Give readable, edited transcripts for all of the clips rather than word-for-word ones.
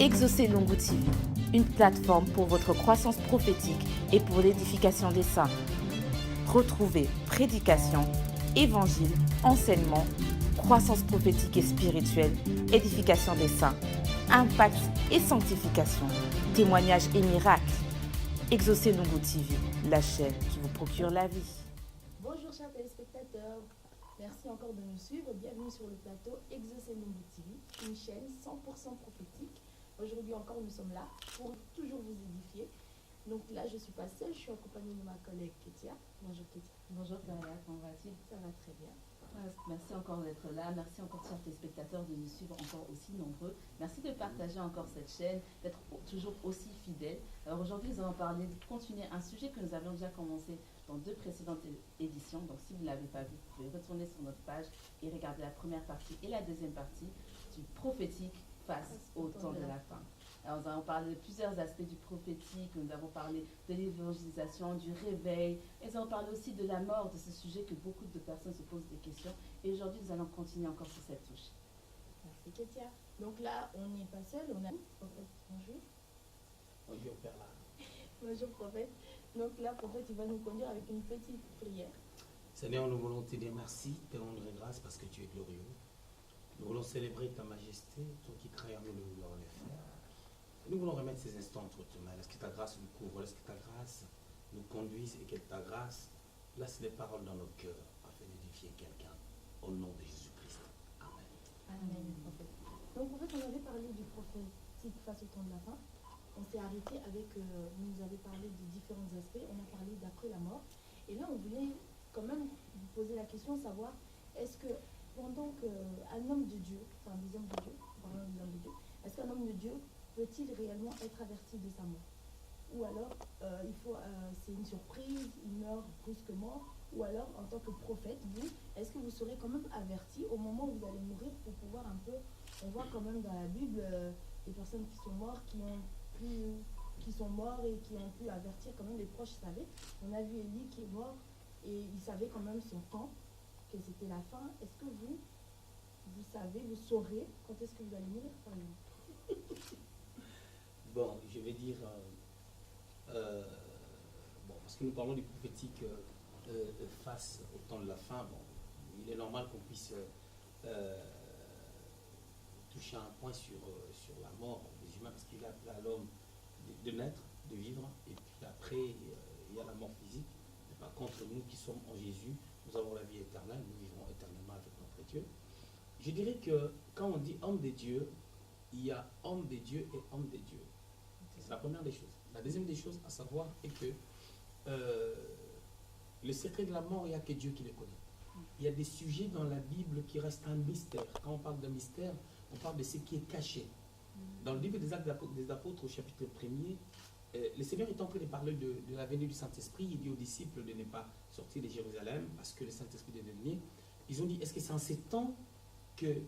Exaucez Lungu TV, une plateforme pour votre croissance prophétique et pour l'édification des saints. Retrouvez prédication, évangile, enseignement, croissance prophétique et spirituelle, édification des saints, impact et sanctification, témoignages et miracles. Exaucez Lungu TV, la chaîne qui vous procure la vie. Bonjour chers téléspectateurs, merci encore de nous suivre. Bienvenue sur le plateau Exaucez Lungu TV, une chaîne 100% prophétique. Aujourd'hui encore nous sommes là pour toujours vous édifier. Donc là je ne suis pas seule, je suis accompagnée de ma collègue Ketia. Bonjour Ketia. Bonjour Clara, comment vas-tu? Ça va très bien. Merci encore d'être là, merci encore chers téléspectateurs de nous suivre encore aussi nombreux. Merci de partager encore cette chaîne, d'être toujours aussi fidèles. Alors aujourd'hui nous allons parler, continuer un sujet que nous avions déjà commencé dans 2 précédentes éditions. Donc si vous ne l'avez pas vu, vous pouvez retourner sur notre page et regarder la première partie et la deuxième partie du prophétique face au temps de la fin. Alors nous avons parlé de plusieurs aspects du prophétique, nous avons parlé de l'évangélisation, du réveil, et nous avons parlé aussi de la mort, de ce sujet que beaucoup de personnes se posent des questions. Et aujourd'hui, nous allons continuer encore sur cette touche. Merci Ketia. Donc là, on n'est pas seul, on a... Bonjour. Bonjour Père là. Bonjour prophète. Donc là, prophète, il va nous conduire avec une petite prière. Seigneur, nous voulons te dire merci, te rendre grâce parce que tu es glorieux. Nous voulons célébrer ta majesté, toi qui crées en nous le vouloir le faire. Nous voulons remettre ces instants entre tes mains. Laisse que ta grâce nous couvre, laisse que ta grâce nous conduise et que ta grâce laisse les paroles dans nos cœurs afin d'édifier quelqu'un. Au nom de Jésus-Christ. Amen. Amen, prophète. Donc en fait, on avait parlé du prophétique face au temps de la fin. On s'est arrêté avec, vous nous avez parlé de différents aspects. On a parlé d'après la mort. Et là, on voulait quand même vous poser la question, savoir, est-ce que pendant qu'un homme de Dieu, enfin des hommes de Dieu, parlons des hommes de Dieu, est-ce qu'un homme de Dieu peut-il réellement être averti de sa mort? Ou alors, c'est une surprise, il meurt brusquement, ou alors, en tant que prophète, vous, est-ce que vous serez quand même averti au moment où vous allez mourir pour pouvoir un peu, on voit quand même dans la Bible des personnes qui sont mortes, qui sont morts et qui ont pu avertir quand même les proches savaient. On a vu Élie qui est mort et il savait quand même son temps, que c'était la fin. Est-ce que vous savez, vous saurez quand est-ce que vous allez mourir, par exemple? Bon, je vais dire, parce que nous parlons du prophétique face au temps de la fin, bon, il est normal qu'on puisse toucher un point sur la mort des humains, parce qu'il a appelé à l'homme de naître, de vivre, et puis après, il y a la mort physique. Mais par contre, nous qui sommes en Jésus, nous avons la vie éternelle, nous vivrons éternellement avec notre Dieu. Je dirais que quand on dit homme de Dieu, il y a homme de Dieu et homme de Dieu. C'est la première des choses. La deuxième des choses à savoir est que le secret de la mort, il n'y a que Dieu qui le connaît. Il y a des sujets dans la Bible qui restent un mystère. Quand on parle de mystère, on parle de ce qui est caché. Dans le livre des Actes des Apôtres, au chapitre 1er, le Seigneur est en train de parler de la venue du Saint-Esprit. Il dit aux disciples de ne pas sortir de Jérusalem parce que le Saint-Esprit devait venir. Ils ont dit, est-ce que c'est en ces temps que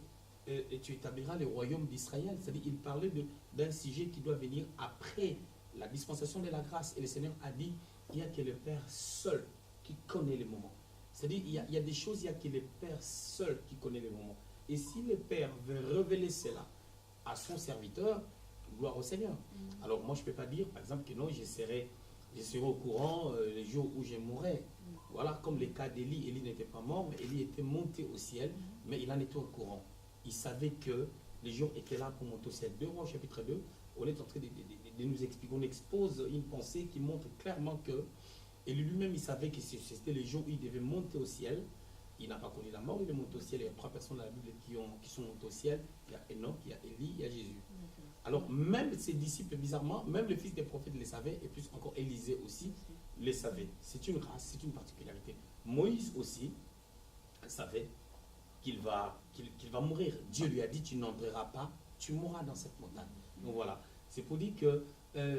tu établiras le royaume d'Israël? C'est-à-dire, il parlait d'un sujet qui doit venir après la dispensation de la grâce. Et le Seigneur a dit, il n'y a que le Père seul qui connaît les moments. C'est-à-dire, il y a des choses, il n'y a que le Père seul qui connaît les moments. Et si le Père veut révéler cela à son serviteur, gloire au Seigneur. Alors moi, je ne peux pas dire, par exemple, que non, je serai au courant les jours où je mourrai. Voilà, comme le cas d'Élie. Élie n'était pas mort, mais Élie était monté au ciel, mais il en était au courant. Il savait que les jours étaient là pour monter au ciel. 2 Rois, chapitre 2, on est en train de nous expliquer, on expose une pensée qui montre clairement que Élie lui-même, il savait que c'était les jours où il devait monter au ciel. Il n'a pas connu la mort, il est monté au ciel. Il y a 3 personnes dans la Bible qui sont montées au ciel. Il y a Enoch, il y a Élie, il y a Jésus. Alors même ses disciples, bizarrement, même le fils des prophètes le savait, et plus encore Élisée aussi le savait. C'est une grâce, c'est une particularité. Moïse aussi savait qu'il va mourir. Dieu lui a dit, tu n'entreras pas, tu mourras dans cette montagne. Donc voilà, c'est pour dire que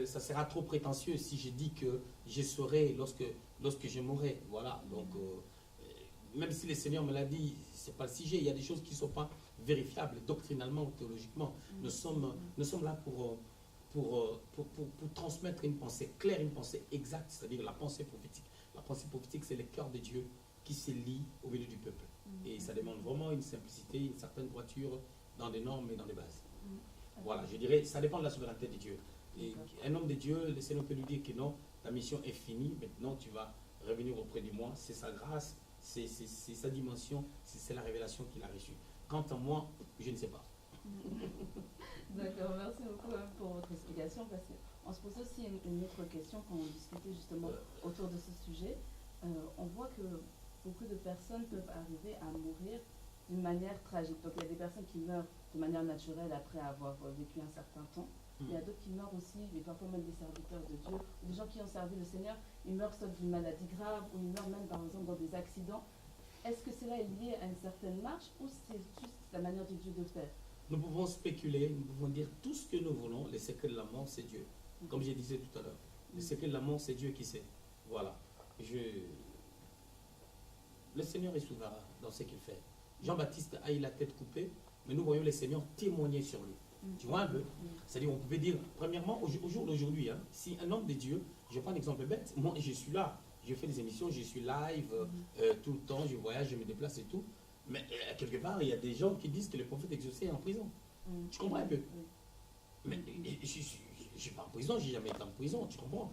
ça sera trop prétentieux si je dis que je saurai lorsque je mourrai. Voilà, donc même si le Seigneur me l'a dit, c'est pas le sujet. Il y a des choses qui ne sont pas vérifiables doctrinalement ou théologiquement. Nous sommes là pour transmettre une pensée claire, une pensée exacte, c'est-à-dire la pensée prophétique. La pensée prophétique, c'est le cœur de Dieu qui se lie au milieu du peuple. Et ça demande vraiment une simplicité, une certaine droiture dans des normes et dans des bases. Voilà, je dirais, ça dépend de la souveraineté de Dieu. Et D'accord. un homme de Dieu, le Seigneur peut lui dire que non, ta mission est finie, maintenant tu vas revenir auprès de moi. C'est sa grâce, c'est sa dimension, c'est la révélation qu'il a reçue. Quant à moi, je ne sais pas. D'accord, merci beaucoup pour votre explication, parce qu'on se pose aussi une autre question quand on discutait justement autour de ce sujet. On voit que beaucoup de personnes peuvent arriver à mourir d'une manière tragique. Donc il y a des personnes qui meurent de manière naturelle après avoir vécu un certain temps. Il y a d'autres qui meurent aussi, et parfois même des serviteurs de Dieu, ou des gens qui ont servi le Seigneur, ils meurent soit d'une maladie grave, ou ils meurent même par exemple dans des accidents. Est-ce que cela est lié à une certaine marche, ou c'est juste la manière de Dieu de faire? Nous pouvons spéculer, nous pouvons dire tout ce que nous voulons. Le secret de la mort, c'est Dieu. Comme je disais tout à l'heure. Le secret de la mort, c'est Dieu qui sait. Voilà. Le Seigneur est souverain dans ce qu'il fait. Jean-Baptiste a eu la tête coupée, mais nous voyons le Seigneur témoigner sur lui. Tu vois un peu? C'est-à-dire, on pouvait dire, premièrement, au jour d'aujourd'hui, hein, si un homme de Dieu, je prends un exemple bête, moi je suis là, je fais des émissions, je suis live tout le temps, je voyage, je me déplace et tout, mais quelque part, il y a des gens qui disent que le prophète exaucé est en prison. Tu comprends un peu? Mais je ne suis pas en prison, je n'ai jamais été en prison, tu comprends?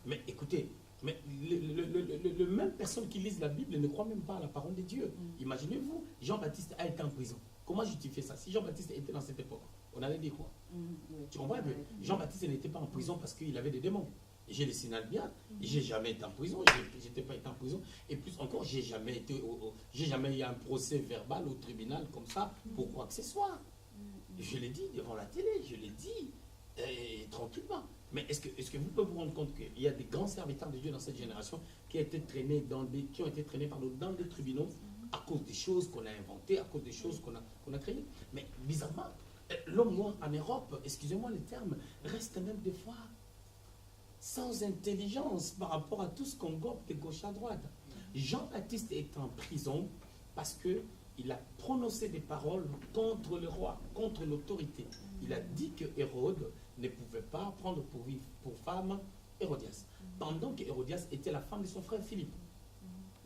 Mais écoutez, mais le même personne qui lise la Bible ne croit même pas à la parole de Dieu. Imaginez-vous, Jean-Baptiste a été en prison. Comment justifie ça? Si Jean-Baptiste était dans cette époque, on allait dire quoi? Tu comprends un peu? Jean-Baptiste n'était pas en prison parce qu'il avait des démons. Je le signale bien, j'ai jamais été en prison, j'étais pas été en prison, et plus encore, j'ai jamais eu un procès verbal au tribunal comme ça pour quoi que ce soit. Je l'ai dit devant la télé, je l'ai dit tranquillement. Mais est-ce que vous pouvez vous rendre compte qu'il y a des grands serviteurs de Dieu dans cette génération qui ont été traînés dans des tribunaux à cause des choses qu'on a inventées, à cause des choses qu'on a créées? Mais bizarrement, l'homme noir en Europe, excusez-moi le terme, reste même des fois sans intelligence par rapport à tout ce qu'on gobe de gauche à droite. Jean-Baptiste est en prison parce qu'il a prononcé des paroles contre le roi, contre l'autorité. Il a dit que Hérode ne pouvait pas prendre pour femme Hérodias, pendant que Hérodias était la femme de son frère Philippe.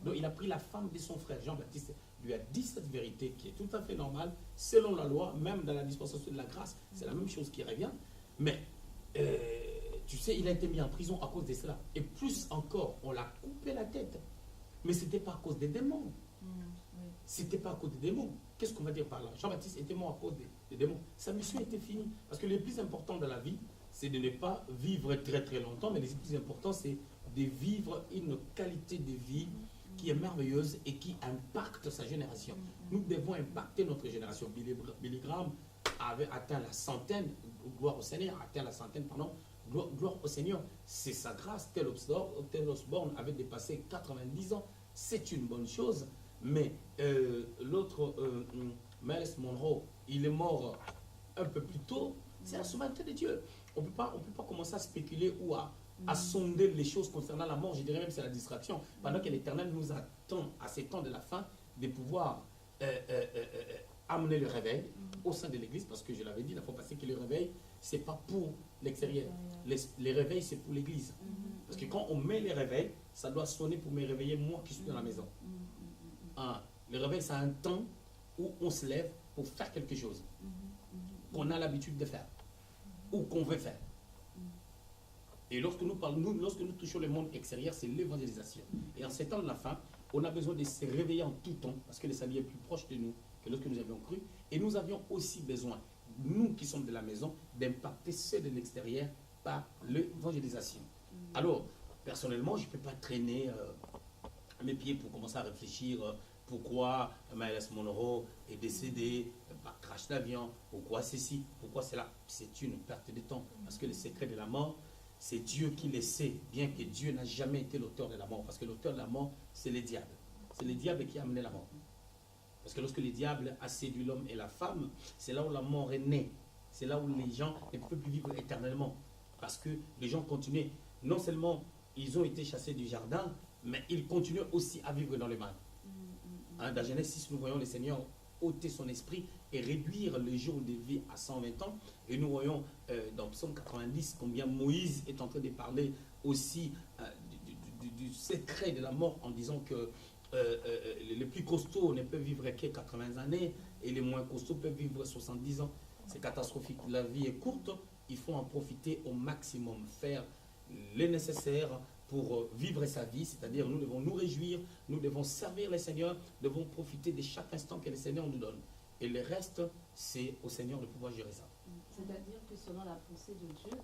Donc il a pris la femme de son frère. Jean-Baptiste lui a dit cette vérité qui est tout à fait normale, selon la loi, même dans la dispensation de la grâce, c'est la même chose qui revient. Mais tu sais, il a été mis en prison à cause de cela. Et plus encore, on l'a coupé la tête. Mais ce n'était pas à cause des démons. C'était pas à cause des démons. Qu'est-ce qu'on va dire par là? Jean-Baptiste était mort à cause des démons. Sa mission était finie. Parce que le plus important dans la vie, c'est de ne pas vivre très très longtemps, mais le plus important, c'est de vivre une qualité de vie qui est merveilleuse et qui impacte sa génération. Nous devons impacter notre génération. Billy Graham avait atteint la centaine, gloire au Seigneur, gloire au Seigneur. C'est sa grâce. Tel Osborne avait dépassé 90 ans. C'est une bonne chose. Mais l'autre, Miles Monroe, il est mort un peu plus tôt. C'est la souveraineté de Dieu. On ne peut pas commencer à spéculer ou à sonder les choses concernant la mort. Je dirais même que c'est la distraction. Pendant que l'Éternel nous attend à ces temps de la fin de pouvoir amener le réveil au sein de l'Église, parce que je l'avais dit la fois passée que le réveil, ce n'est pas pour l'extérieur. Les réveils, c'est pour l'Église. Parce que quand on met les réveils, ça doit sonner pour me réveiller moi qui suis dans la maison. Le réveil, c'est un temps où on se lève pour faire quelque chose qu'on a l'habitude de faire ou qu'on veut faire. Et lorsque nous touchons le monde extérieur, c'est l'évangélisation. Et en ces temps de la fin, on a besoin de se réveiller en tout temps, parce que le salut est plus proche de nous que lorsque nous avions cru. Et nous avions aussi besoin, nous qui sommes de la maison, d'impacter ceux de l'extérieur par l'évangélisation. Alors, personnellement, je ne peux pas traîner mes pieds pour commencer à réfléchir pourquoi Miles Monroe est décédé par crash d'avion, pourquoi ceci, pourquoi cela. C'est une perte de temps, parce que le secret de la mort, c'est Dieu qui le sait, bien que Dieu n'a jamais été l'auteur de la mort, parce que l'auteur de la mort, c'est le diable. C'est le diable qui a amené la mort. Parce que lorsque le diable a séduit l'homme et la femme, c'est là où la mort est née. C'est là où les gens ne peuvent plus vivre éternellement. Parce que les gens continuaient, non seulement ils ont été chassés du jardin, mais ils continuent aussi à vivre dans le mal. Dans Genèse 6, nous voyons le Seigneur ôter son esprit et réduire le jour de vie à 120 ans. Et nous voyons dans Psaume 90 combien Moïse est en train de parler aussi du secret de la mort en disant que les plus costauds ne peuvent vivre que 80 années et les moins costauds peuvent vivre 70 ans. c'est catastrophique. La vie est courte, il faut en profiter au maximum, faire le nécessaire pour vivre sa vie, c'est-à-dire nous devons nous réjouir, nous devons servir le Seigneur, nous devons profiter de chaque instant que le Seigneur nous donne. Et le reste, c'est au Seigneur de pouvoir gérer ça. C'est-à-dire que selon la pensée de Dieu,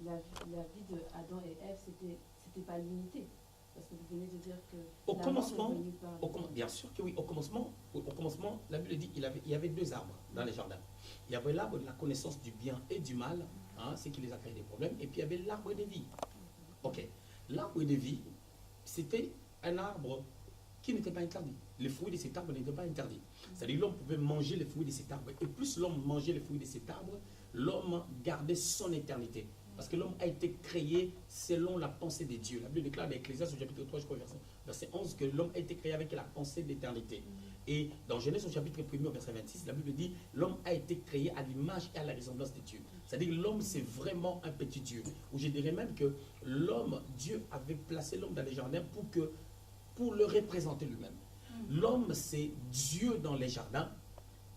la vie de Adam et Ève, c'était pas limité. Parce que vous venez de dire que Au commencement, est venue par bien sûr que oui, au commencement, la Bible dit qu'il y avait deux arbres dans les jardins. Il y avait l'arbre de la connaissance du bien et du mal, hein, c'est qui les a créé des problèmes, et puis il y avait l'arbre de vie. Ok, l'arbre de vie, c'était un arbre qui n'était pas interdit. Les fruits de cet arbre n'étaient pas interdits. C'est-à-dire que l'homme pouvait manger les fruits de cet arbre, et plus l'homme mangeait les fruits de cet arbre, l'homme gardait son éternité. Parce que l'homme a été créé selon la pensée de Dieu. La Bible déclare dans Ecclésiaste au chapitre 3, je crois, verset 11, que l'homme a été créé avec la pensée d'éternité. Et dans Genèse au chapitre 1, verset 26, la Bible dit l'homme a été créé à l'image et à la ressemblance de Dieu. C'est-à-dire que l'homme, c'est vraiment un petit Dieu. Ou je dirais même que l'homme, Dieu avait placé l'homme dans les jardins pour le représenter lui-même. L'homme, c'est Dieu dans les jardins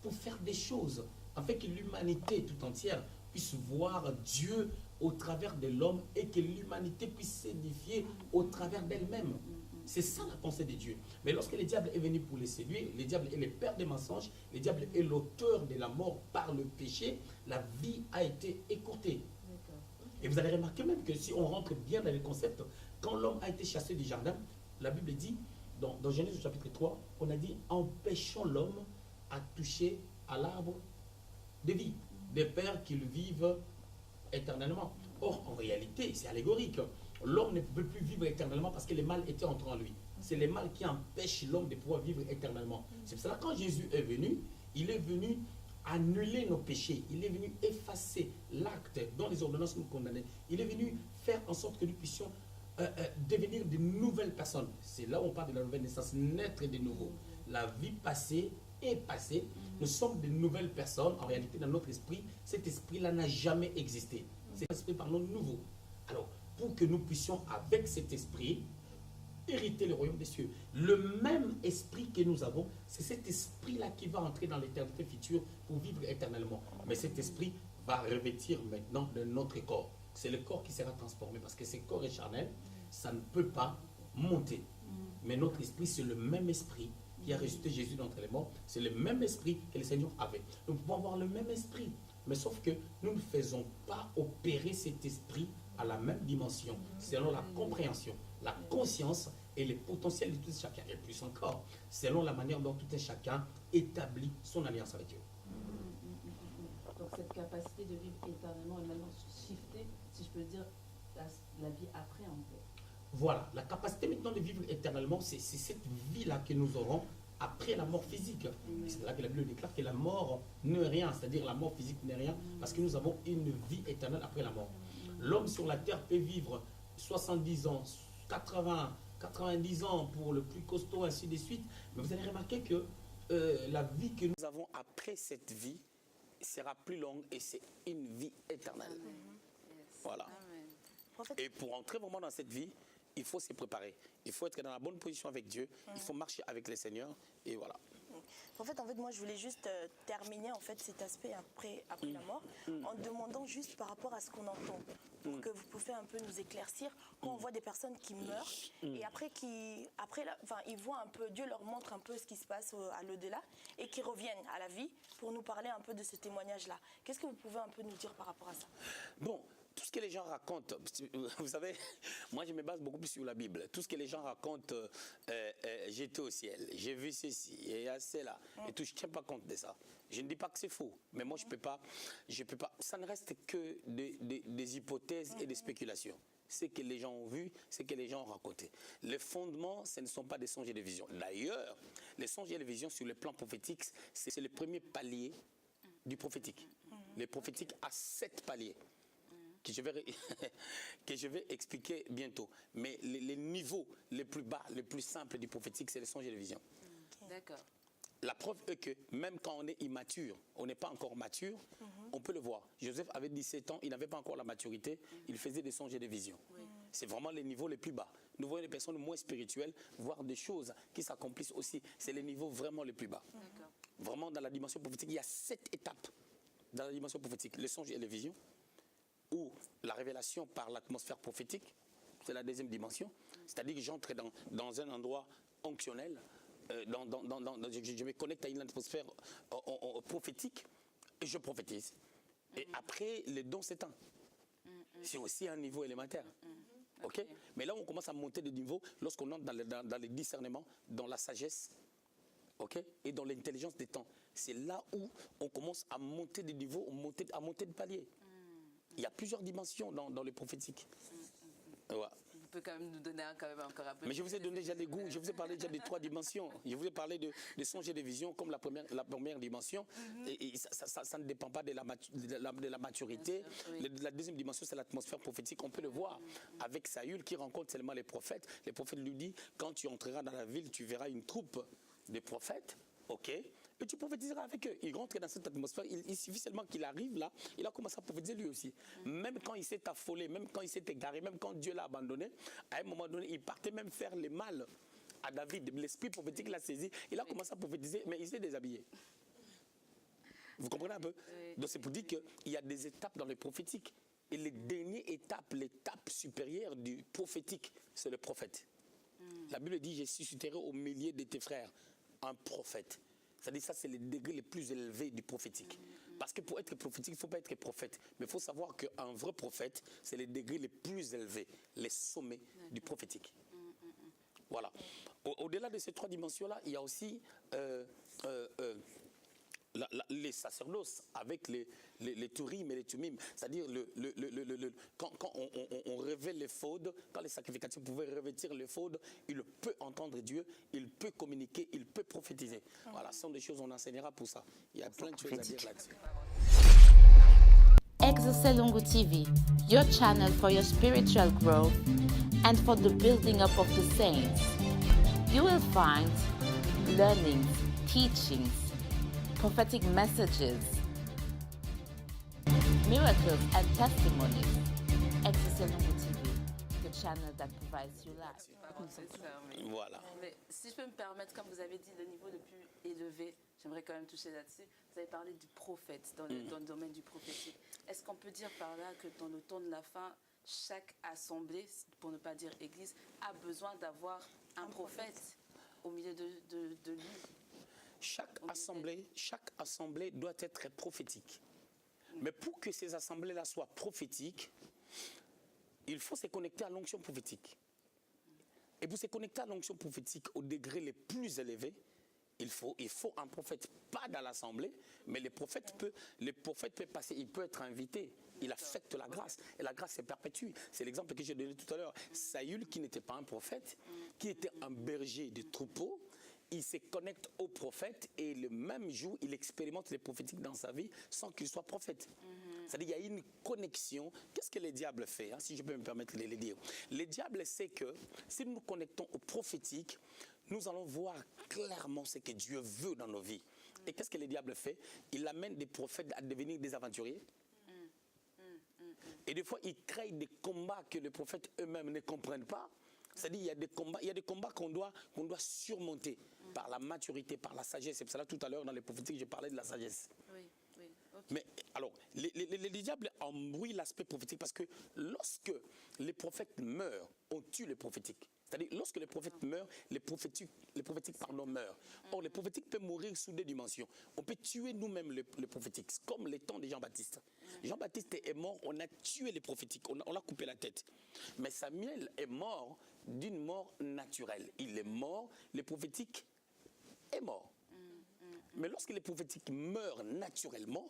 pour faire des choses, afin que l'humanité tout entière puisse voir Dieu au travers de l'homme et que l'humanité puisse s'édifier au travers d'elle-même. C'est ça la pensée de Dieu. Mais lorsque le diable est venu pour les séduire, le diable est le père des mensonges, le diable est l'auteur de la mort par le péché, la vie a été écourtée. Et vous allez remarquer même que si on rentre bien dans les concepts, quand l'homme a été chassé du jardin, la Bible dit, dans Genèse chapitre 3, on a dit empêchons l'homme à toucher à l'arbre de vie, de peur qu'il vive éternellement. Or, en réalité, c'est allégorique. L'homme ne pouvait plus vivre éternellement parce que le mal était entré en lui. C'est le mal qui empêche l'homme de pouvoir vivre éternellement. C'est pour cela que quand Jésus est venu, il est venu annuler nos péchés. Il est venu effacer l'acte dont les ordonnances nous condamnaient. Il est venu faire en sorte que nous puissions devenir de nouvelles personnes. C'est là où on parle de la nouvelle naissance, naître de nouveau. La vie passée est passée. Nous sommes de nouvelles personnes. En réalité, dans notre esprit, cet esprit-là n'a jamais existé. C'est un esprit, pardon, nouveau. Alors, pour que nous puissions, avec cet esprit, hériter le royaume des cieux. Le même esprit que nous avons, c'est cet esprit-là qui va entrer dans l'éternité future pour vivre éternellement. Mais cet esprit va revêtir maintenant de notre corps. C'est le corps qui sera transformé parce que ce corps est charnel, ça ne peut pas monter. Mais notre esprit, c'est le même esprit qui a ressuscité Jésus d'entre les morts. C'est le même esprit que le Seigneur avait. Nous pouvons avoir le même esprit. Mais sauf que nous ne faisons pas opérer cet esprit à la même dimension, selon la compréhension, la conscience et le potentiel de tout un chacun. Et plus encore, selon la manière dont tout un chacun établit son alliance avec Dieu. Donc cette capacité de vivre éternellement est maintenant shiftée, si je peux dire, la vie après en fait. Voilà, la capacité maintenant de vivre éternellement, c'est cette vie-là que nous aurons après la mort physique. C'est là que la Bible déclare que la mort n'est rien, c'est-à-dire la mort physique n'est rien, parce que nous avons une vie éternelle après la mort. L'homme sur la terre peut vivre 70 ans, 80, 90 ans pour le plus costaud, ainsi de suite. Mais vous allez remarquer que la vie que nous avons après cette vie sera plus longue et c'est une vie éternelle. Voilà. Et pour entrer vraiment dans cette vie, il faut se préparer. Il faut être dans la bonne position avec Dieu. Il faut marcher avec le Seigneur. Et voilà. En fait, moi, je voulais juste terminer en fait cet aspect après la mort en demandant juste par rapport à ce qu'on entend, pour que vous pouvez un peu nous éclaircir quand on voit des personnes qui meurent et après ils voient un peu, Dieu leur montre un peu ce qui se passe à l'au-delà et qui reviennent à la vie pour nous parler un peu de ce témoignage-là. Qu'est-ce que vous pouvez un peu nous dire par rapport à ça? Bon. Tout ce que les gens racontent, vous savez, moi je me base beaucoup plus sur la Bible. Tout ce que les gens racontent, j'étais au ciel, j'ai vu ceci, et il y a cela, et tout, je ne tiens pas compte de ça. Je ne dis pas que c'est faux, mais moi je peux pas. Ça ne reste que des hypothèses et des spéculations. Ce que les gens ont vu, ce que les gens ont raconté. Les fondements, ce ne sont pas des songes et des visions. D'ailleurs, les songes et les visions sur le plan prophétique, c'est le premier palier du prophétique. Le prophétique a 7 paliers. Que je vais expliquer bientôt. Mais les niveaux les plus bas, les plus simples du prophétique, c'est les songes et les visions. D'accord. La preuve est que même quand on est immature, on n'est pas encore mature, on peut le voir. Joseph avait 17 ans, il n'avait pas encore la maturité, il faisait des songes et des visions. C'est vraiment les niveaux les plus bas. Nous voyons les personnes moins spirituelles voir des choses qui s'accomplissent aussi. C'est les niveaux vraiment les plus bas. Vraiment, dans la dimension prophétique, il y a 7 étapes dans la dimension prophétique, les songes et les visions, ou la révélation par l'atmosphère prophétique, c'est la deuxième dimension. C'est-à-dire que j'entre dans un endroit onctionnel, je me connecte à une atmosphère prophétique et je prophétise. Et après, les dons s'étendent. C'est aussi un niveau élémentaire. Okay? Mais là, on commence à monter de niveau lorsqu'on entre dans les discernements, dans la sagesse, okay? Et dans l'intelligence des temps. C'est là où on commence à monter de niveau, à monter de palier. Il y a plusieurs dimensions dans le prophétique. Ouais. Vous pouvez quand même nous donner encore un peu. Mais je vous ai donné déjà des goûts, je vous ai parlé déjà des 3 dimensions. Je vous ai parlé de songes et de visions comme la première dimension. Et ça ne dépend pas de la maturité. Sûr, oui. La deuxième dimension, c'est l'atmosphère prophétique. On peut le voir avec Saül qui rencontre seulement les prophètes. Les prophètes lui disent, quand tu entreras dans la ville, tu verras une troupe de prophètes. Ok, et tu prophétiseras avec eux. Il rentre dans cette atmosphère, il suffit seulement qu'il arrive là, il a commencé à prophétiser lui aussi. Même quand il s'est affolé, même quand il s'est égaré, même quand Dieu l'a abandonné, à un moment donné, il partait même faire le mal à David. L'esprit prophétique l'a saisi, il a commencé à prophétiser, mais il s'est déshabillé. Vous comprenez un peu? Donc c'est pour dire qu'il y a des étapes dans le prophétique. Et les dernières étapes, l'étape supérieure du prophétique, c'est le prophète. La Bible dit, j'ai susciterai au milieu de tes frères un prophète. C'est-à-dire ça, c'est les degrés les plus élevés du prophétique. Parce que pour être prophétique, il ne faut pas être prophète. Mais il faut savoir qu'un vrai prophète, c'est les degrés les plus élevés, les sommets du prophétique. Voilà. Au-delà de ces 3 dimensions-là, il y a aussi les sacerdoces avec les tourim et les tumim. C'est-à-dire quand on révèle l'éphod, quand les sacrificateurs pouvaient revêtir l'éphod, il peut entendre Dieu, il peut communiquer, il peut prophétiser. Voilà, ce sont des choses qu'on enseignera pour ça. Il y a plein de choses à dire là-dessus. Exoselongo TV, your channel for your spiritual growth and for the building up of the saints. You will find learnings, teachings, prophetic messages, miracles and testimonies. Exoselongo TV, the channel that provides you life. Voilà. Mais si je peux me permettre, comme vous avez dit, le niveau le plus élevé, j'aimerais quand même toucher là-dessus. Vous avez parlé du prophète, dans le domaine du prophétique. Est-ce qu'on peut dire par là que dans le temps de la fin, chaque assemblée, pour ne pas dire église, a besoin d'avoir un prophète au milieu de lui? Chaque assemblée doit être prophétique. Mais pour que ces assemblées-là soient prophétiques, il faut se connecter à l'onction prophétique. Et pour se connecter à l'onction prophétique au degré les plus élevés, il faut un prophète, pas dans l'assemblée, mais le prophète peut passer, il peut être invité. Il affecte la grâce. Et la grâce se perpétue. C'est l'exemple que j'ai donné tout à l'heure. Saül, qui n'était pas un prophète, qui était un berger de troupeaux, il se connecte au prophète et le même jour, il expérimente les prophétiques dans sa vie sans qu'il soit prophète. C'est-à-dire qu'il y a une connexion. Qu'est-ce que le diable fait, si je peux me permettre de le dire? Le diable sait que si nous nous connectons au prophétique, nous allons voir clairement ce que Dieu veut dans nos vies. Et qu'est-ce que le diable fait? Il amène des prophètes à devenir des aventuriers. Et des fois, il crée des combats que les prophètes eux-mêmes ne comprennent pas. C'est-à-dire qu'il y a des combats qu'on doit surmonter par la maturité, par la sagesse. C'est pour ça tout à l'heure dans les prophétiques, je parlais de la sagesse. Oui, okay. Mais alors, les diables embrouillent l'aspect prophétique parce que lorsque les prophètes meurent, on tue les prophétiques. C'est-à-dire, lorsque les prophètes meurent, les prophétiques meurent. Or, les prophétiques peuvent mourir sous 2 dimensions. On peut tuer nous-mêmes les prophétiques, comme les temps de Jean-Baptiste. Jean-Baptiste est mort, on a tué les prophétiques, on a coupé la tête. Mais Samuel est mort d'une mort naturelle. Il est mort, les prophétiques est mort. Mais lorsque les prophétiques meurent naturellement,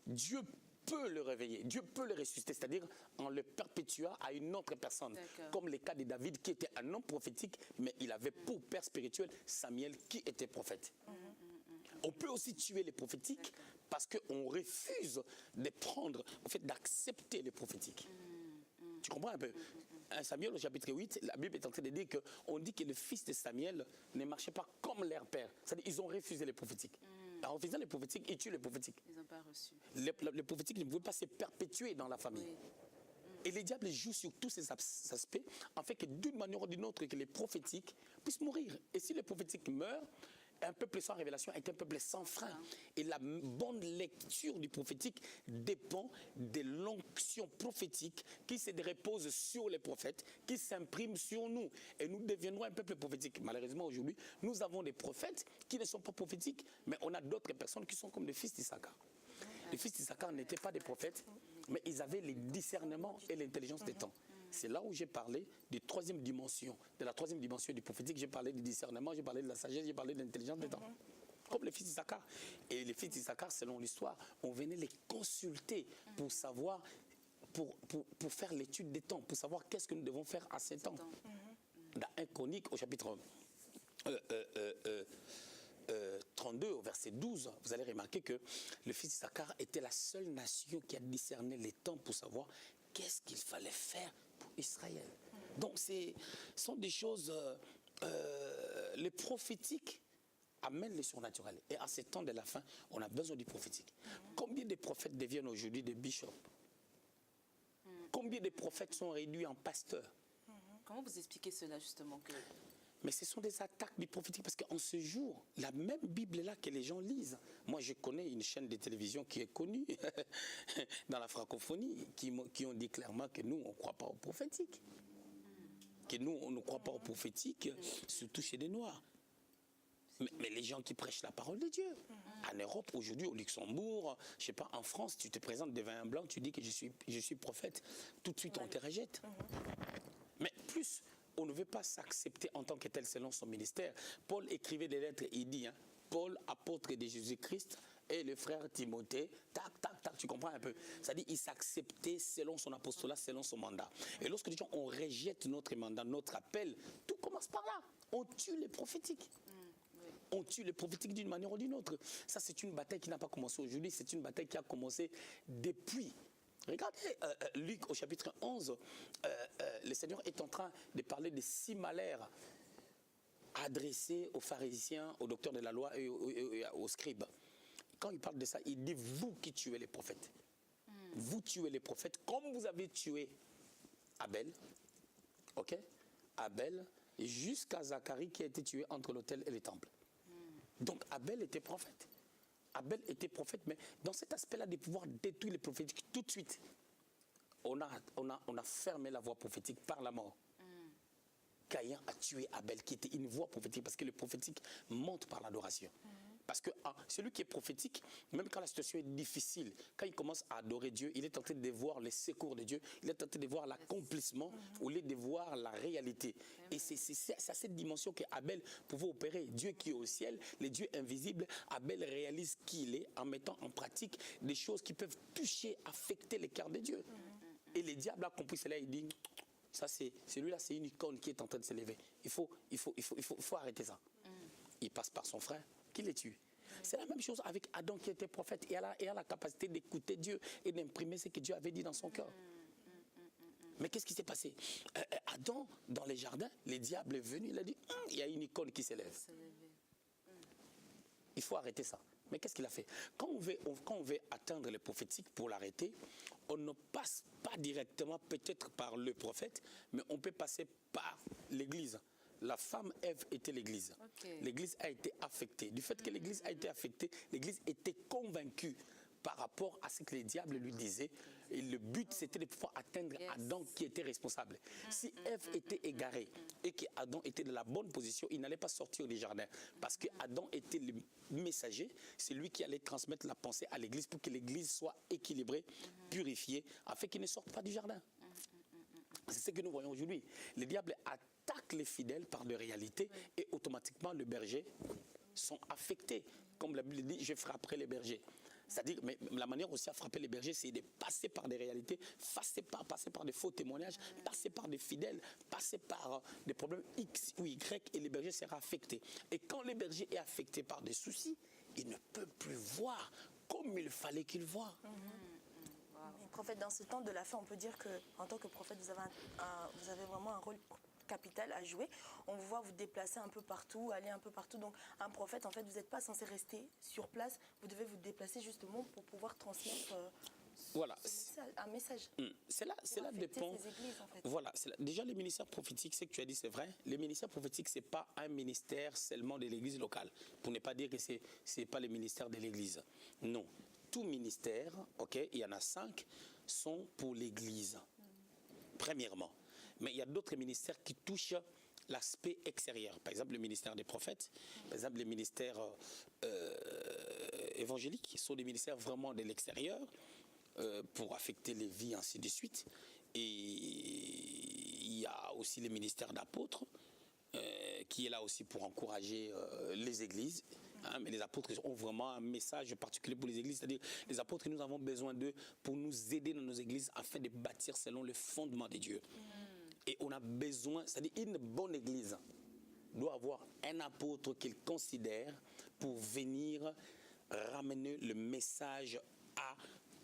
Dieu peut le réveiller, Dieu peut le ressusciter, c'est-à-dire en le perpétuant à une autre personne. Comme le cas de David qui était un homme prophétique, mais il avait pour père spirituel Samuel qui était prophète. On peut aussi tuer les prophétiques parce qu'on refuse de prendre, en fait, d'accepter les prophétiques. Tu comprends un peu? Samuel au chapitre 8, la Bible est en train de dire qu'on dit que le fils de Samuel ne marchait pas comme leur père. C'est-à-dire qu'ils ont refusé les prophétiques. En refusant les prophétiques, ils tuent les prophétiques. Ils n'ont pas reçu. Les prophétiques ne pouvaient pas se perpétuer dans la famille. Oui. Et les diables jouent sur tous ces aspects, en fait que d'une manière ou d'une autre, que les prophétiques puissent mourir. Et si les prophétiques meurent, un peuple sans révélation est un peuple sans frein. Et la bonne lecture du prophétique dépend de l'onction prophétique qui se repose sur les prophètes, qui s'imprime sur nous. Et nous deviendrons un peuple prophétique. Malheureusement, aujourd'hui, nous avons des prophètes qui ne sont pas prophétiques, mais on a d'autres personnes qui sont comme les fils d'Issachar. Les fils d'Issachar n'étaient pas des prophètes, mais ils avaient les discernements et l'intelligence des temps. C'est là où j'ai parlé de la troisième dimension du prophétique. J'ai parlé du discernement, j'ai parlé de la sagesse, j'ai parlé de l'intelligence des temps. Comme les fils d'Issachar. Et les fils d'Issachar, selon l'histoire, on venait les consulter pour savoir, pour faire l'étude des temps, pour savoir qu'est-ce que nous devons faire à ces temps. Dans 1 Chronique, au chapitre 32, au verset 12, vous allez remarquer que le fils d'Issachar était la seule nation qui a discerné les temps pour savoir qu'est-ce qu'il fallait faire pour Israël. Donc, ce sont des choses, les prophétiques amènent les surnaturels. Et à ces temps de la fin, on a besoin du prophétique. Combien de prophètes deviennent aujourd'hui des bishops? Combien de prophètes sont réduits en pasteurs? Comment vous expliquez cela justement que... Mais ce sont des attaques du prophétique parce qu'en ce jour, la même Bible-là que les gens lisent. Moi, je connais une chaîne de télévision qui est connue dans la francophonie, qui ont dit clairement que nous, on ne croit pas au prophétique. Que nous, on ne croit pas au prophétique, surtout chez les Noirs. Mais les gens qui prêchent la parole de Dieu. En Europe, aujourd'hui, au Luxembourg, je ne sais pas, en France, tu te présentes devant un blanc, tu dis que je suis prophète. Tout de suite, on te rejette. Mais plus... on ne veut pas s'accepter en tant que tel selon son ministère. Paul écrivait des lettres, il dit, Paul, apôtre de Jésus-Christ, et le frère Timothée, tac, tac, tac, tu comprends un peu. C'est-à-dire, il s'acceptait selon son apostolat, selon son mandat. Et lorsque les gens, on rejette notre mandat, notre appel, tout commence par là. On tue les prophétiques. On tue les prophétiques d'une manière ou d'une autre. Ça, c'est une bataille qui n'a pas commencé aujourd'hui, c'est une bataille qui a commencé depuis. Regardez Luc au chapitre 11, le Seigneur est en train de parler des 6 malheurs adressés aux pharisiens, aux docteurs de la loi et aux scribes. Quand il parle de ça, il dit vous qui tuez les prophètes. Vous tuez les prophètes comme vous avez tué Abel, ok? Abel, jusqu'à Zacharie qui a été tué entre l'autel et le temple. Donc Abel était prophète. Abel était prophète, mais dans cet aspect-là de pouvoir détruire les prophétiques tout de suite, on a fermé la voie prophétique par la mort. Caïn a tué Abel, qui était une voie prophétique, parce que le prophétique monte par l'adoration. Parce que celui qui est prophétique, même quand la situation est difficile, quand il commence à adorer Dieu, il est tenté de voir les secours de Dieu, il est tenté de voir l'accomplissement, au lieu de voir la réalité. Et c'est à cette dimension qu'Abel pouvait opérer. Dieu qui est au ciel, les dieux invisibles, Abel réalise qui il est en mettant en pratique des choses qui peuvent toucher, affecter les cœurs de Dieu. Et le diable a compris cela, il dit, ça celui-là c'est une icône qui est en train de s'élever. Il faut arrêter ça. Il passe par son frère, qui les tue. C'est la même chose avec Adam qui était prophète et a la capacité d'écouter Dieu et d'imprimer ce que Dieu avait dit dans son cœur. Mais qu'est-ce qui s'est passé? Adam, dans les jardins, le diable est venu, il a dit, il y a une icône qui s'élève. Il faut arrêter ça. Mais qu'est-ce qu'il a fait? Quand on veut atteindre le prophétique pour l'arrêter, on ne passe pas directement peut-être par le prophète, mais on peut passer par l'Église. La femme Ève était l'Église. L'Église a été affectée. Du fait que l'Église a été affectée, l'Église était convaincue par rapport à ce que les diables lui disaient. Et le but, c'était de pouvoir atteindre Adam qui était responsable. Si Ève était égarée et qu'Adam était dans la bonne position, il n'allait pas sortir du jardin. Parce qu'Adam était le messager, c'est lui qui allait transmettre la pensée à l'Église pour que l'Église soit équilibrée, purifiée, afin qu'il ne sorte pas du jardin. C'est ce que nous voyons aujourd'hui. Le diable attaque les fidèles par de réalités et automatiquement les bergers sont affectés. Comme la Bible dit, je frapperai les bergers. C'est-à-dire, mais la manière aussi à frapper les bergers, c'est de passer par des réalités, passer par des faux témoignages, passer par des fidèles, passer par des problèmes X ou Y, et les bergers seront affectés. Et quand le berger est affecté par des soucis, il ne peut plus voir comme il fallait qu'il voie. Prophète, dans ce temps de la fin, on peut dire qu'en tant que prophète, vous avez vraiment un rôle capital à jouer. On vous voit vous déplacer un peu partout, aller un peu partout. Donc un prophète, en fait, vous n'êtes pas censé rester sur place. Vous devez vous déplacer justement pour pouvoir transmettre Voilà. Un message. Cela Pour dépend. affecter ces églises, en fait. Voilà. Déjà, les ministères prophétiques, ce que tu as dit, c'est vrai. Les ministères prophétiques, ce n'est pas un ministère seulement de l'église locale. Pour ne pas dire que ce n'est pas le ministère de l'église. Non. Tout ministère, ok, il y en a 5, sont pour l'église. Premièrement. Mais il y a d'autres ministères qui touchent l'aspect extérieur. Par exemple, le ministère des prophètes, par exemple, les ministères évangéliques sont des ministères vraiment de l'extérieur pour affecter les vies, ainsi de suite. Et il y a aussi les ministères d'apôtres qui est là aussi pour encourager les églises. Hein, mais les apôtres ont vraiment un message particulier pour les églises, c'est-à-dire les apôtres, nous avons besoin d'eux pour nous aider dans nos églises afin de bâtir selon le fondement de Dieu. Et on a besoin, c'est-à-dire une bonne église doit avoir un apôtre qu'il considère pour venir ramener le message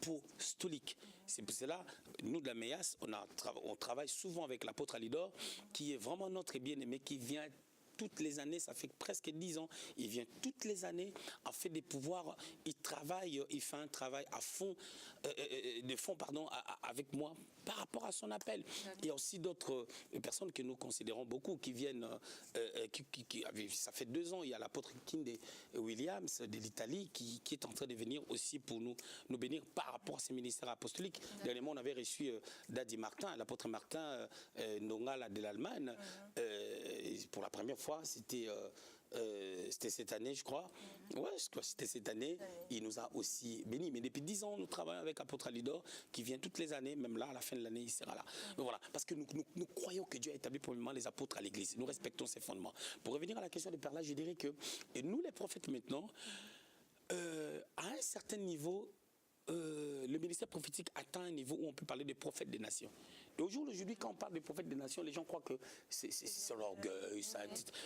apostolique. C'est pour cela, nous de la MEAS, on travaille souvent avec l'apôtre Alidor, qui est vraiment notre bien-aimé, qui vient toutes les années, ça fait presque 10 ans, il vient toutes les années afin de pouvoir, il travaille, il fait un travail à fond, avec moi par rapport à son appel. Il y a aussi d'autres personnes que nous considérons beaucoup qui viennent, ça fait 2 ans, il y a l'apôtre Kinde Williams de l'Italie qui est en train de venir aussi pour nous bénir par rapport à ces ministères apostoliques. Dernièrement, on avait reçu Daddy Martin, l'apôtre Martin Nongala de l'Allemagne, pour la première fois. C'était cette année, je crois. Ouais, je crois que c'était cette année. Il nous a aussi bénis. Mais depuis 10 ans, nous travaillons avec l'apôtre Alidor, qui vient toutes les années, même là, à la fin de l'année, il sera là. Donc voilà, parce que nous croyons que Dieu a établi premièrement les apôtres à l'église. Nous respectons ses fondements. Pour revenir à la question des pères là, je dirais que nous, les prophètes maintenant, à un certain niveau, le ministère prophétique atteint un niveau où on peut parler de prophètes des nations. Et au jour d'aujourd'hui, quand on parle de prophètes des nations, les gens croient que c'est l'orgueil.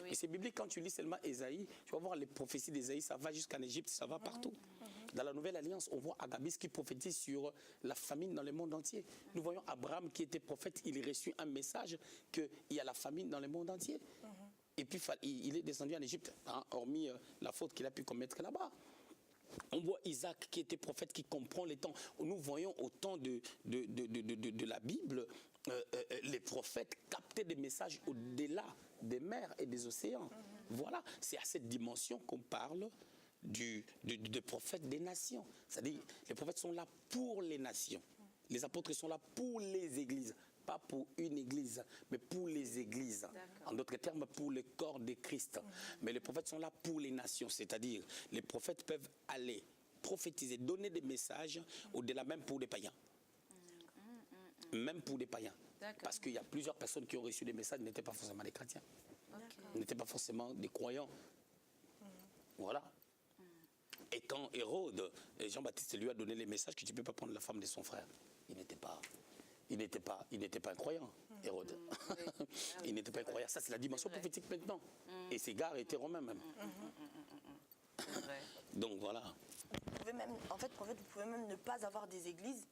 Mais c'est biblique. Quand tu lis seulement Ésaïe, tu vas voir les prophéties d'Ésaïe, ça va jusqu'en Égypte, ça va partout. Dans la Nouvelle Alliance, on voit Agabus qui prophétise sur la famine dans le monde entier. Nous voyons Abraham qui était prophète, il reçut un message qu'il y a la famine dans le monde entier. Et puis il est descendu en Égypte, hein, hormis la faute qu'il a pu commettre là-bas. On voit Isaac qui était prophète, qui comprend les temps. Nous voyons au temps de la Bible, les prophètes captaient des messages au-delà des mers et des océans. Voilà, c'est à cette dimension qu'on parle de prophètes des nations. C'est-à-dire, les prophètes sont là pour les nations. Les apôtres sont là pour les églises. Pas pour une église, mais pour les églises. En d'autres termes, pour le corps de Christ. Mais les prophètes sont là pour les nations, c'est-à-dire les prophètes peuvent aller prophétiser, donner des messages au-delà même pour des païens. Même pour des païens. Parce qu'il y a plusieurs personnes qui ont reçu des messages, n'étaient pas forcément des chrétiens. N'étaient pas forcément des croyants. Voilà. Et quand Hérode, Jean-Baptiste lui a donné les messages que tu ne peux pas prendre la femme de son frère, il n'était pas un croyant, Hérode. Il n'était pas un croyant. Ça, c'est la dimension prophétique maintenant. Et ces gars étaient romains même. Donc voilà. Vous pouvez même, en fait, prophète, vous pouvez même ne pas avoir des églises,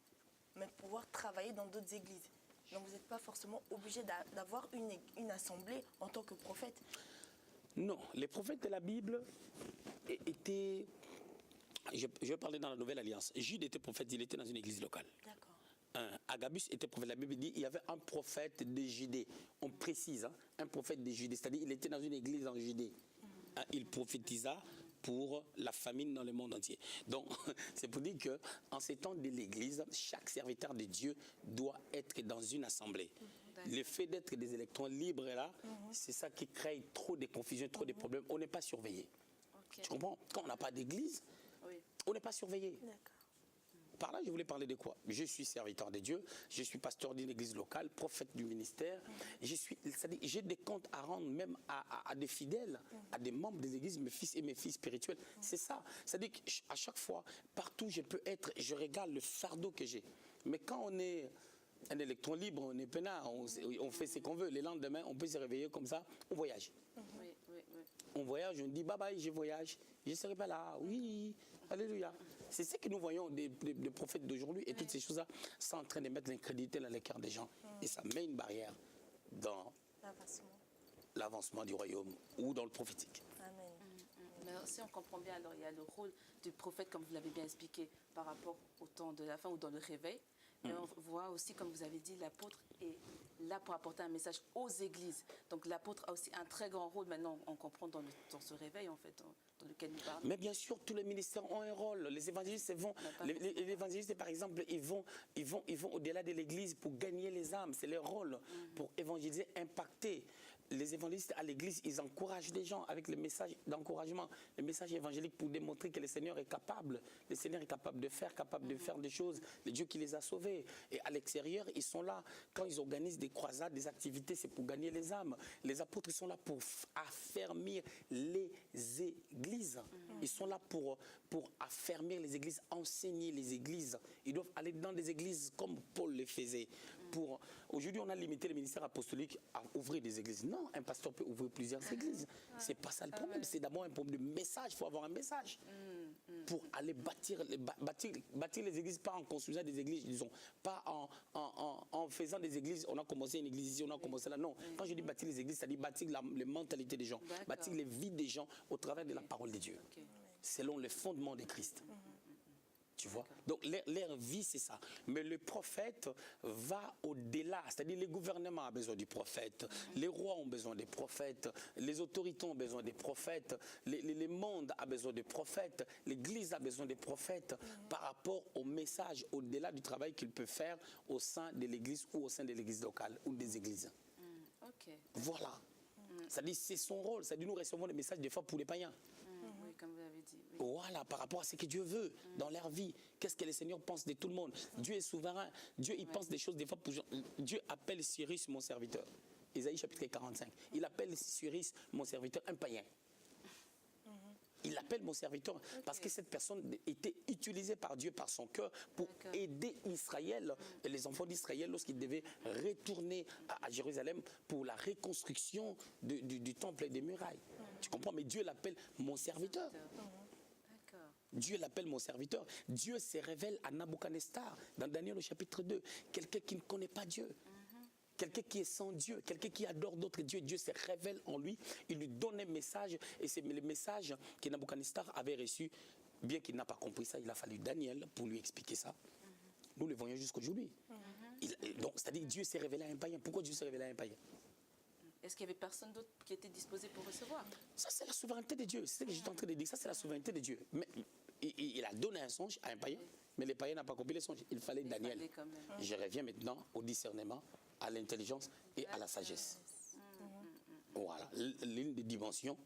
mais pouvoir travailler dans d'autres églises. Donc vous n'êtes pas forcément obligé d'avoir une assemblée en tant que prophète. Non, les prophètes de la Bible étaient... Je vais parler dans la Nouvelle Alliance. Jude était prophète, il était dans une église locale. D'accord. Agabus était prophète. La Bible dit qu'il y avait un prophète de Judée. On précise, hein, un prophète de Judée. C'est-à-dire qu'il était dans une église en Judée. Il prophétisa pour la famine dans le monde entier. Donc, c'est pour dire qu'en ces temps de l'église, chaque serviteur de Dieu doit être dans une assemblée. Le fait d'être des électrons libres là, c'est ça qui crée trop de confusion, trop de problèmes. On n'est pas surveillé. Tu comprends? Quand on n'a pas d'église, on n'est pas surveillé. D'accord. Par là, je voulais parler de quoi? Je suis serviteur de Dieu, je suis pasteur d'une église locale, prophète du ministère. J'ai des comptes à rendre même à des fidèles, à des membres des églises, mes fils et mes filles spirituelles. C'est ça. C'est-à-dire qu'à chaque fois, partout je peux être, je régale le fardeau que j'ai. Mais quand on est un électron libre, on est peinard, on fait ce qu'on veut. Le lendemain, on peut se réveiller comme ça, on voyage. On voyage, on dit bye bye, je voyage, je ne serai pas là, oui, alléluia. C'est ce que nous voyons des prophètes d'aujourd'hui et toutes ces choses-là sont en train de mettre l'incrédulité dans les cœurs des gens. Et ça met une barrière dans l'avancement du royaume ou dans le prophétique. Amen. Mais si on comprend bien, alors il y a le rôle du prophète, comme vous l'avez bien expliqué, par rapport au temps de la fin ou dans le réveil. Mais on voit aussi, comme vous avez dit, l'apôtre est là pour apporter un message aux églises. Donc l'apôtre a aussi un très grand rôle, maintenant on comprend dans ce réveil en fait, dans lequel nous parlons. Mais bien sûr, tous les ministères ont un rôle. Les évangélistes vont, les évangélistes par exemple, ils vont au-delà de l'église pour gagner les âmes. C'est leur rôle pour évangéliser, impacter. Les évangélistes à l'église, ils encouragent les gens avec le message d'encouragement, le message évangélique pour démontrer que le Seigneur est capable. Le Seigneur est capable de faire des choses. Le Dieu qui les a sauvés. Et à l'extérieur, ils sont là. Quand ils organisent des croisades, des activités, c'est pour gagner les âmes. Les apôtres, ils sont là pour affermir les églises. Ils sont là pour affermir les églises, enseigner les églises. Ils doivent aller dans des églises comme Paul le faisait. Aujourd'hui, on a limité le ministère apostolique à ouvrir des églises. Non, un pasteur peut ouvrir plusieurs églises. C'est pas ça le problème. C'est d'abord un problème de message. Il faut avoir un message pour aller bâtir les églises, pas en construisant des églises, disons, pas en faisant des églises. On a commencé une église ici, on a commencé là. Non, quand je dis bâtir les églises, c'est-à-dire bâtir les mentalités des gens, bâtir les vies des gens au travers de la parole de Dieu, selon les fondements de Christ. Tu vois? Donc leur vie, c'est ça. Mais le prophète va au-delà. C'est-à-dire les gouvernements ont besoin du prophète, les rois ont besoin des prophètes, les autorités ont besoin des prophètes, les mondes ont besoin des prophètes, l'Église a besoin des prophètes par rapport au message, au-delà du travail qu'il peut faire au sein de l'Église ou au sein de l'Église locale ou des églises. Voilà. C'est-à-dire c'est son rôle. C'est-à-dire nous recevons des messages des fois pour les païens. Oui, comme vous l'avez dit. Oui. Voilà, par rapport à ce que Dieu veut dans leur vie. Qu'est-ce que le Seigneur pense de tout le monde? Dieu est souverain. Dieu, il pense des choses des fois pour... Dieu appelle Cyrus mon serviteur. Ésaïe chapitre 45. Il appelle Cyrus mon serviteur un païen. Il l'appelle mon serviteur parce que cette personne était utilisée par Dieu, par son cœur, pour aider Israël, et les enfants d'Israël, lorsqu'ils devaient retourner à Jérusalem pour la reconstruction du temple et des murailles. Tu comprends? Mais Dieu l'appelle mon serviteur. Dieu l'appelle mon serviteur. Dieu se révèle à Nabuchodonosor dans Daniel au chapitre 2. Quelqu'un qui ne connaît pas Dieu. Quelqu'un qui est sans Dieu, quelqu'un qui adore d'autres dieux, Dieu se révèle en lui, il lui donne un message, et c'est le message que Nabuchodonosor avait reçu, bien qu'il n'a pas compris ça, il a fallu Daniel pour lui expliquer ça. Nous le voyons jusqu'aujourd'hui. Donc, c'est-à-dire Dieu s'est révélé à un païen. Pourquoi Dieu s'est révélé à un païen? Est-ce qu'il n'y avait personne d'autre qui était disposé pour recevoir? Ça, c'est la souveraineté de Dieu. C'est ce que j'étais en train de dire. Ça, c'est la souveraineté de Dieu. Mais il a donné un songe à un païen, mais le païen n'a pas compris le songe. Il fallait Daniel. Je reviens maintenant au discernement, à l'intelligence et à la sagesse. Voilà, l'une des dimensions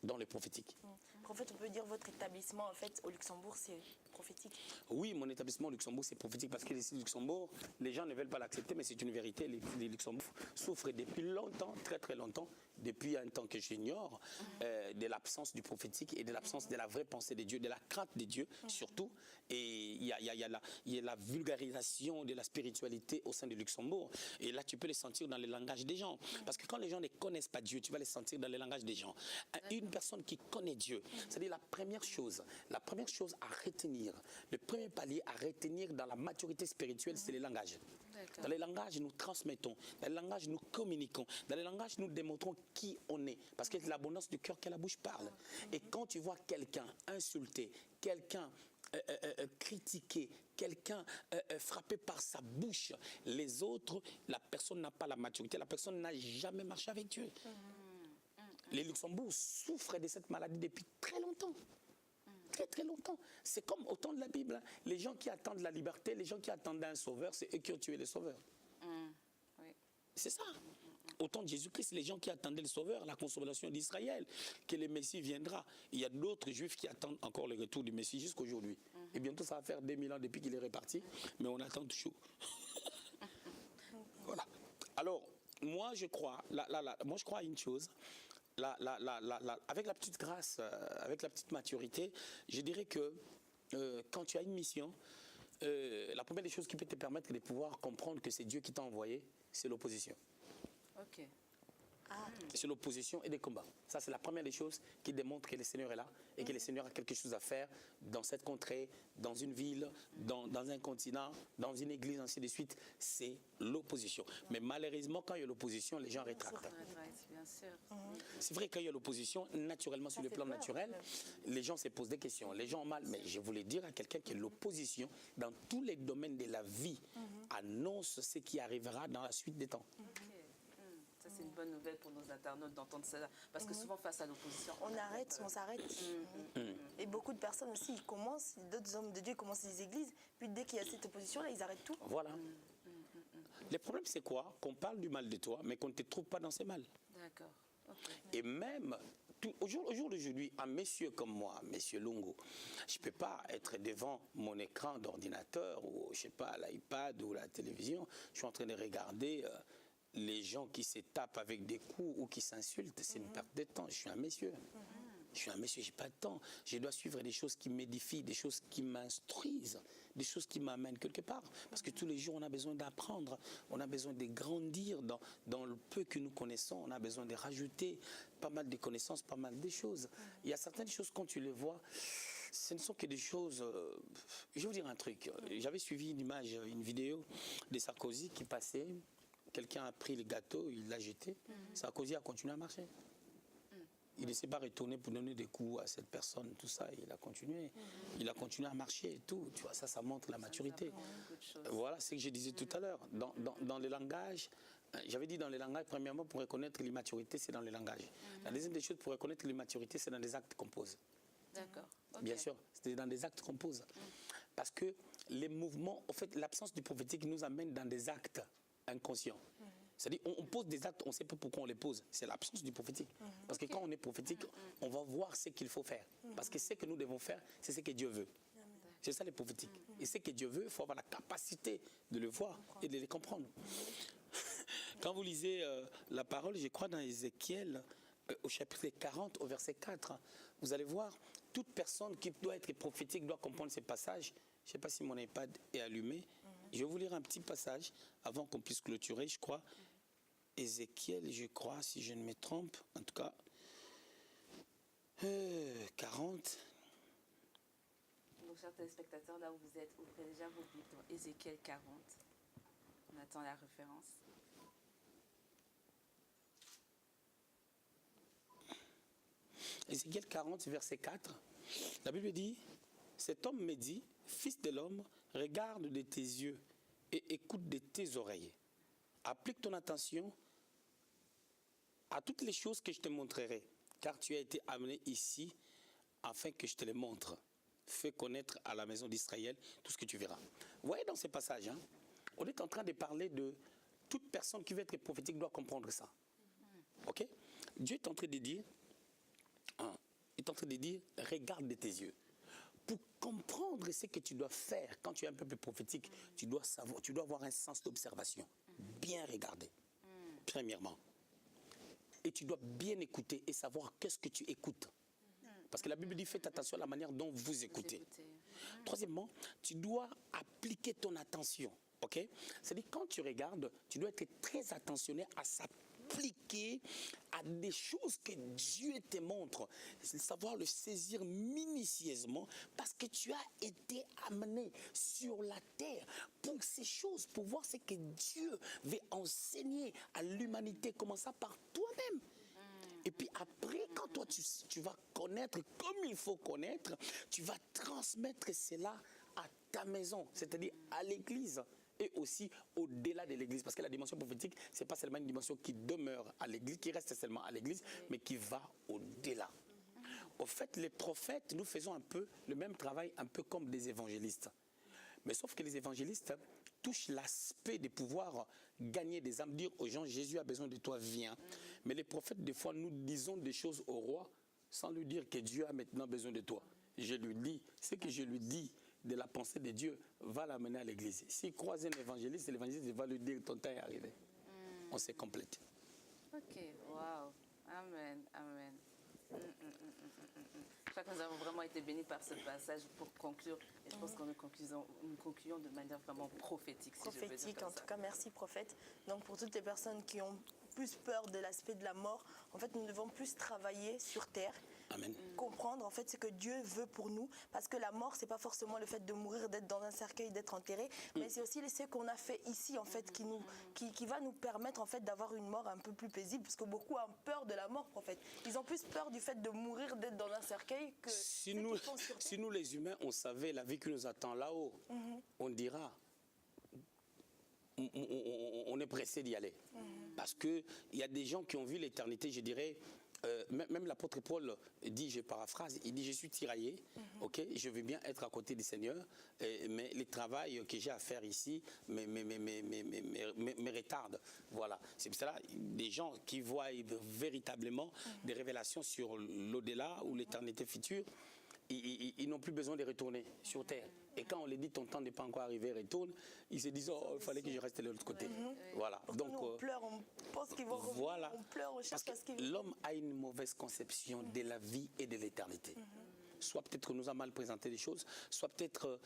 dans le prophétique. Prophète, on peut dire votre établissement en fait au Luxembourg, c'est prophétique? Oui, mon établissement au Luxembourg, c'est prophétique parce que ici au Luxembourg, les gens ne veulent pas l'accepter, mais c'est une vérité. Les Luxembourg souffrent depuis longtemps, très très longtemps, depuis un temps que j'ignore, de l'absence du prophétique et de l'absence de la vraie pensée de Dieu, de la crainte de Dieu surtout. Et il y a la vulgarisation de la spiritualité au sein du Luxembourg. Et là, tu peux les sentir dans le langage des gens. Parce que quand les gens ne connaissent pas Dieu, tu vas les sentir dans le langage des gens. Une personne qui connaît Dieu, c'est-à-dire la première chose à retenir, le premier palier à retenir dans la maturité spirituelle, c'est le langage. Dans le langage, nous transmettons. Dans le langage, nous communiquons. Dans le langage, nous démontrons qui on est. Parce que c'est l'abondance du cœur que la bouche parle. Et quand tu vois quelqu'un insulter, quelqu'un critiquer, quelqu'un frappé par sa bouche, les autres, la personne n'a pas la maturité, la personne n'a jamais marché avec Dieu. Les Luxembourg souffrent de cette maladie depuis très longtemps. Très très longtemps. C'est comme au temps de la Bible. Hein. Les gens qui attendent la liberté, les gens qui attendaient un sauveur, c'est eux qui ont tué le sauveur. Oui. C'est ça. Au temps de Jésus-Christ, les gens qui attendaient le sauveur, la consolation d'Israël, que le Messie viendra. Il y a d'autres juifs qui attendent encore le retour du Messie jusqu'aujourd'hui. Et bientôt, ça va faire 2000 ans depuis qu'il est reparti, mais on attend toujours. Voilà. Alors, moi, je crois à une chose. Avec la petite grâce, avec la petite maturité, je dirais que quand tu as une mission, la première des choses qui peut te permettre de pouvoir comprendre que c'est Dieu qui t'a envoyé, c'est l'opposition. Ok. sur l'opposition et des combats. Ça, c'est la première des choses qui démontre que le Seigneur est là et que le Seigneur a quelque chose à faire dans cette contrée, dans une ville, dans un continent, dans une église, ainsi de suite. C'est l'opposition. Mais malheureusement, quand il y a l'opposition, les gens rétractent. Bien sûr. C'est vrai, quand il y a l'opposition, naturellement, sur le plan naturel, les gens se posent des questions. Les gens ont mal. Mais je voulais dire à quelqu'un que l'opposition, dans tous les domaines de la vie, annonce ce qui arrivera dans la suite des temps. Ça, c'est une bonne nouvelle pour nos internautes d'entendre ça. Parce que souvent, face à l'opposition, On s'arrête. Et beaucoup de personnes aussi, ils commencent, d'autres hommes de Dieu commencent les églises, puis dès qu'il y a cette opposition-là, ils arrêtent tout. Voilà. Le problème, c'est quoi? Qu'on parle du mal de toi, mais qu'on ne te trouve pas dans ces mal. D'accord. Et même, au jour d'aujourd'hui, un monsieur comme moi, monsieur Lungu, je ne peux pas être devant mon écran d'ordinateur ou, je sais pas, l'iPad ou la télévision. Je suis en train de regarder les gens qui se tapent avec des coups ou qui s'insultent. C'est une perte de temps. Je suis un monsieur. Je suis un monsieur, je n'ai pas de temps. Je dois suivre des choses qui m'édifient, des choses qui m'instruisent, des choses qui m'amènent quelque part. Parce que tous les jours, on a besoin d'apprendre, on a besoin de grandir dans le peu que nous connaissons, on a besoin de rajouter pas mal de connaissances, pas mal de choses. Il y a certaines choses, quand tu les vois, ce ne sont que des choses... je vais vous dire un truc. J'avais suivi une vidéo de Sarkozy qui passait. Quelqu'un a pris le gâteau, il l'a jeté. Sarkozy a continué à marcher. Il ne s'est pas retourné pour donner des coups à cette personne, tout ça. Il a continué. Il a continué à marcher et tout. Tu vois, ça montre la maturité. Voilà ce que je disais tout à l'heure. Dans le langage, j'avais dit dans le langage, premièrement, pour reconnaître l'immaturité, c'est dans le langage. La deuxième des choses, pour reconnaître l'immaturité, c'est dans les actes qu'on pose. D'accord. Okay. Bien sûr, c'est dans des actes qu'on pose. Parce que les mouvements, en fait, l'absence du prophétique nous amène dans des actes inconscients. C'est-à-dire, on pose des actes, on ne sait pas pourquoi on les pose. C'est l'absence du prophétique. Parce que quand on est prophétique, on va voir ce qu'il faut faire. Parce que ce que nous devons faire, c'est ce que Dieu veut. C'est ça les prophétiques. Et ce que Dieu veut, il faut avoir la capacité de le voir et de les comprendre. Quand vous lisez la parole, je crois dans Ézéchiel, au chapitre 40, au verset 4, vous allez voir, toute personne qui doit être prophétique doit comprendre ces passages. Je ne sais pas si mon iPad est allumé. Je vais vous lire un petit passage avant qu'on puisse clôturer, je crois. Ézéchiel, je crois, si je ne me trompe, en tout cas, 40. Donc, chers téléspectateurs, là où vous êtes, ouvrez déjà vos Bibles dans Ézéchiel 40. On attend la référence. Ézéchiel 40, verset 4. La Bible dit, cet homme me dit, fils de l'homme, regarde de tes yeux et écoute de tes oreilles. Applique ton attention à toutes les choses que je te montrerai, car tu as été amené ici afin que je te les montre. Fais connaître à la maison d'Israël tout ce que tu verras. Vous voyez dans ces passages, on est en train de parler de toute personne qui veut être prophétique doit comprendre ça. Ok? Dieu est en train de dire, regarde de tes yeux. Pour comprendre ce que tu dois faire quand tu es un peu plus prophétique, tu dois savoir, tu dois avoir un sens d'observation. Bien regarder, premièrement. Et tu dois bien écouter et savoir qu'est-ce que tu écoutes. Parce que la Bible dit, faites attention à la manière dont vous écoutez. Troisièmement, tu dois appliquer ton attention. Ok? C'est-à-dire, quand tu regardes, tu dois être très attentionné à s'appliquer à des choses que Dieu te montre. C'est savoir le saisir minutieusement parce que tu as été amené sur la terre pour ces choses, pour voir ce que Dieu veut enseigner à l'humanité, commençant par toi-même. Et puis après, quand toi tu vas connaître comme il faut connaître, tu vas transmettre cela à ta maison, c'est-à-dire à l'église. Et aussi au-delà de l'église. Parce que la dimension prophétique, ce n'est pas seulement une dimension qui demeure à l'église, qui reste seulement à l'église, mais qui va au-delà. Au fait, les prophètes, nous faisons un peu le même travail, un peu comme des évangélistes. Mais sauf que les évangélistes touchent l'aspect de pouvoir gagner des âmes, dire aux gens, Jésus a besoin de toi, viens. Mais les prophètes, des fois, nous disons des choses au roi sans lui dire que Dieu a maintenant besoin de toi. Je lui dis, ce que je lui dis de la pensée de Dieu va l'amener à l'église. S'il croise un évangéliste, l'évangéliste va lui dire, ton temps est arrivé. On se complète. Ok, waouh. Amen, amen. Je crois que nous avons vraiment été bénis par ce passage pour conclure. Et je pense que nous concluons de manière vraiment prophétique. Si prophétique, en tout cas, merci prophète. Donc pour toutes les personnes qui ont plus peur de l'aspect de la mort. En fait, nous devons plus travailler sur terre. Amen. Comprendre en fait ce que Dieu veut pour nous, parce que la mort c'est pas forcément le fait de mourir, d'être dans un cercueil, d'être enterré, mais c'est aussi ce qu'on a fait ici en fait qui va nous permettre en fait d'avoir une mort un peu plus paisible, parce que beaucoup ont peur de la mort, prophète. Ils ont plus peur du fait de mourir, d'être dans un cercueil que si nous les humains on savait la vie qui nous attend là-haut, on dira on est pressé d'y aller, parce que il y a des gens qui ont vu l'éternité, je dirais. Même l'apôtre Paul dit, je paraphrase, il dit je suis tiraillé, ok, je veux bien être à côté du Seigneur, mais le travail que j'ai à faire ici me retarde. Voilà, c'est pour cela des gens qui voient véritablement des révélations sur l'au-delà ou l'éternité future, ils n'ont plus besoin de retourner sur terre. Et quand on les dit ton temps n'est pas encore arrivé, retourne, ils se disent oh il fallait que je reste de l'autre côté. Voilà. Donc nous, on pleure, on pense qu'ils vont revenir, voilà. on pleure, on cherche parce qu'ils l'homme a une mauvaise conception de la vie et de l'éternité. Soit peut-être qu'on nous a mal présenté les choses, soit peut-être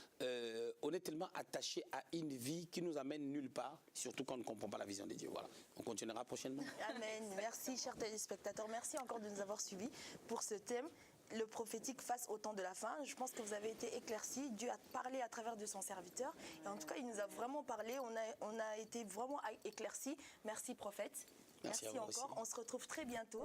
on est tellement attaché à une vie qui nous amène nulle part, surtout quand on ne comprend pas la vision de Dieu. Voilà. On continuera prochainement. Amen. Merci chers téléspectateurs, merci encore de nous avoir suivis pour ce thème. Le prophétique face au temps de la fin. Je pense que vous avez été éclaircis. Dieu a parlé à travers de son serviteur. Et en tout cas, il nous a vraiment parlé. On a été vraiment éclaircis. Merci prophète. Merci encore. On se retrouve très bientôt.